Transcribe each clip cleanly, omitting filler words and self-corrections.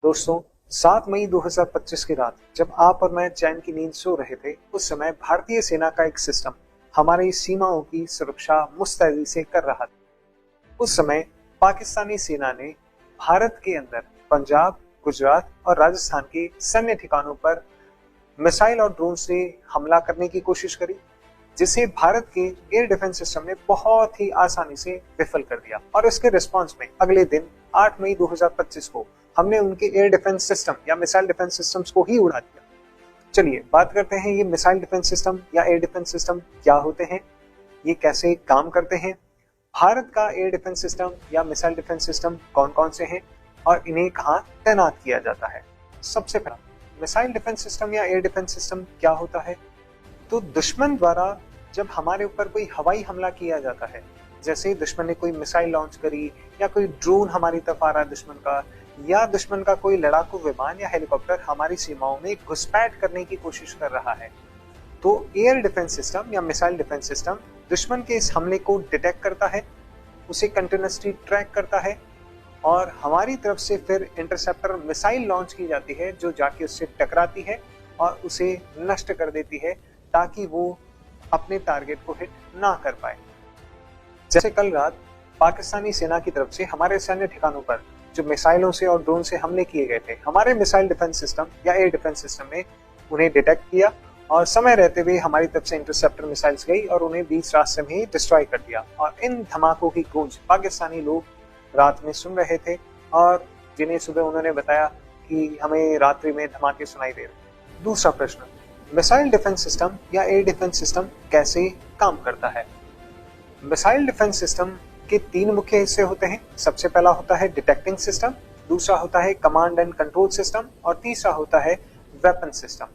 दोस्तों, 7 मई 2025 की रात जब आप और मैं चैन की नींद सो रहे थे, उस समय भारतीय सेना का एक सिस्टम हमारी सीमाओं की सुरक्षा मुस्तैदी से कर रहा था। उस समय पाकिस्तानी सेना ने भारत के अंदर पंजाब, गुजरात और राजस्थान के सैन्य ठिकानों पर मिसाइल और ड्रोन से हमला करने की कोशिश करी, जिसे भारत के एयर डिफेंस सिस्टम ने बहुत ही आसानी से विफल कर दिया। और इसके रिस्पांस में अगले दिन 8 मई 2025 को हमने उनके एयर डिफेंस सिस्टम या मिसाइल डिफेंस सिस्टम्स को ही उड़ा दिया। चलिए बात करते हैं, ये मिसाइल डिफेंस सिस्टम या एयर डिफेंस सिस्टम क्या होते हैं, ये कैसे काम करते हैं, भारत का एयर डिफेंस सिस्टम या मिसाइल डिफेंस सिस्टम कौन कौन से हैं और इन्हें कहाँ तैनात किया जाता है। सबसे पहला, मिसाइल डिफेंस सिस्टम या एयर डिफेंस सिस्टम क्या होता है। तो दुश्मन द्वारा जब हमारे ऊपर कोई हवाई हमला किया जाता है, जैसे दुश्मन ने कोई मिसाइल लॉन्च करी या कोई ड्रोन हमारी तरफ आ रहा है दुश्मन का, या दुश्मन का कोई लड़ाकू विमान या हेलीकॉप्टर हमारी सीमाओं में घुसपैठ करने की कोशिश कर रहा है, तो एयर डिफेंस सिस्टम या मिसाइल डिफेंस सिस्टम दुश्मन के इस हमले को डिटेक्ट करता है, उसे कंटिन्यूअसली ट्रैक करता है और हमारी तरफ से फिर इंटरसेप्टर मिसाइल लॉन्च की जाती है जो जाके उससे टकराती है और उसे नष्ट कर देती है ताकि वो अपने टारगेट को हिट ना कर पाए। जैसे कल रात पाकिस्तानी सेना की तरफ से हमारे सैन्य ठिकानों पर जो मिसाइलों से और ड्रोन से हमले किए गए थे, हमारे मिसाइल डिफेंस सिस्टम या एयर डिफेंस सिस्टम ने उन्हें डिटेक्ट किया और समय रहते हुए हमारी तरफ से इंटरसेप्टर मिसाइल्स गई और उन्हें बीच रास्ते में ही डिस्ट्रॉय कर दिया। और इन धमाकों की गूंज पाकिस्तानी लोग रात में सुन रहे थे और जिन्हें सुबह उन्होंने बताया कि हमें रात्रि में धमाके सुनाई दे रहे। दूसरा प्रश्न, मिसाइल डिफेंस सिस्टम या एयर डिफेंस सिस्टम कैसे काम करता है। मिसाइल डिफेंस सिस्टम के 3 मुख्य हिस्से होते हैं। सबसे पहला होता है डिटेक्टिंग सिस्टम, दूसरा होता है कमांड एंड कंट्रोल सिस्टम और तीसरा होता है वेपन सिस्टम।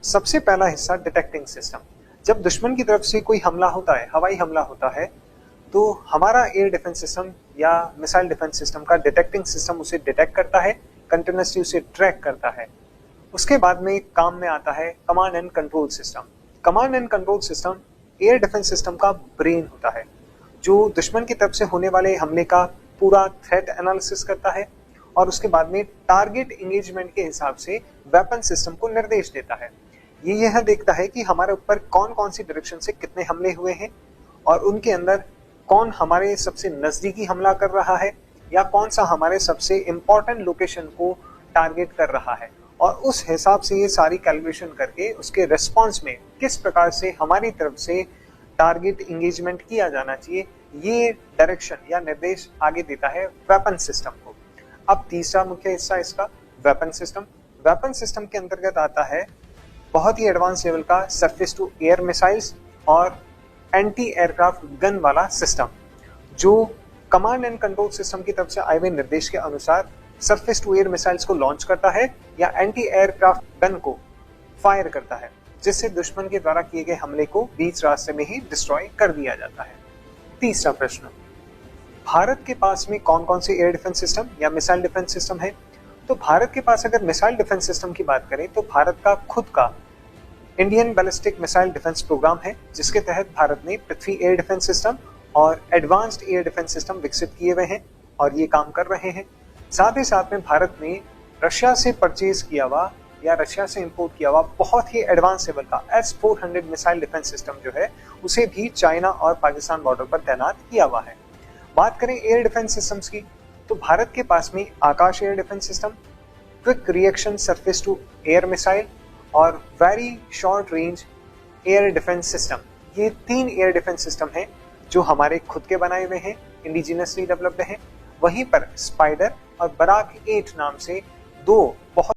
सबसे पहला हिस्सा डिटेक्टिंग सिस्टम। जब दुश्मन की तरफ से कोई हमला होता है, हवाई हमला होता है, तो हमारा एयर डिफेंस सिस्टम या मिसाइल डिफेंस सिस्टम का डिटेक्टिंग सिस्टम उसे डिटेक्ट करता है, कंटिन्यूअसली उसे ट्रैक करता है। उसके बाद में काम में आता है command and control system. Command and control system air defence system का ब्रेन होता है, जो दुश्मन की तरफ से होने वाले हमले का पूरा थ्रेट एनालिसिस करता है और उसके बाद में टारगेट एंगेजमेंट के हिसाब से वेपन सिस्टम को निर्देश देता है। ये यह देखता है कि हमारे ऊपर कौन कौन सी डायरेक्शन से कितने हमले हुए हैं और उनके अंदर कौन हमारे सबसे नजदीकी हमला कर रहा है या कौन सा हमारे सबसे इंपॉर्टेंट लोकेशन को टारगेट कर रहा है, और उस हिसाब से ये सारी कैलकुलेशन करके उसके रिस्पॉन्स में किस प्रकार से हमारी तरफ से टारगेट एंगेजमेंट किया जाना चाहिए, ये डायरेक्शन या निर्देश आगे देता है वेपन सिस्टम को। अब तीसरा मुख्य हिस्सा इसका वेपन सिस्टम। वेपन सिस्टम के अंतर्गत आता है बहुत ही एडवांस लेवल का सरफेस टू एयर मिसाइल्स और एंटी एयरक्राफ्ट गन वाला सिस्टम, जो कमांड एंड कंट्रोल सिस्टम की तरफ से आए हुए निर्देश के अनुसार सरफेस टू एयर मिसाइल्स को लॉन्च करता है या एंटी एयरक्राफ्ट गन को फायर करता है, जिससे दुश्मन के द्वारा किए गए हमले को बीच रास्ते में ही डिस्ट्रॉय कर दिया जाता है। तीसरा प्रश्न, भारत के पास में कौन कौन से एयर डिफेंस सिस्टम या मिसाइल डिफेंस सिस्टम है। तो भारत के पास अगर मिसाइल डिफेंस सिस्टम की बात करें तो भारत का खुद का Indian ballistic missile defence programme है, जिसके तहत भारत ने पृथ्वी एयर डिफेंस सिस्टम और एडवांस्ड एयर डिफेंस सिस्टम विकसित किए हुए हैं और ये काम कर रहे हैं। साथ ही साथ में भारत ने रशिया से परचेज किया हुआ या रशिया से इंपोर्ट किया हुआ बहुत ही एडवांस लेवल का S-400 मिसाइल डिफेंस सिस्टम जो है, उसे भी चाइना और पाकिस्तान बॉर्डर पर तैनात किया हुआ है। बात करें एयर डिफेंस सिस्टम्स की, तो भारत के पास में Akash air defence system, quick reaction surface to air missile और very short range air defence system, ये 3 एयर डिफेंस सिस्टम हैं जो हमारे खुद के बनाए हुए हैं, इंडिजिनसली डेवलप्ड हैं। वहीं पर स्पाइडर और बराक 8 नाम से 2 बहुत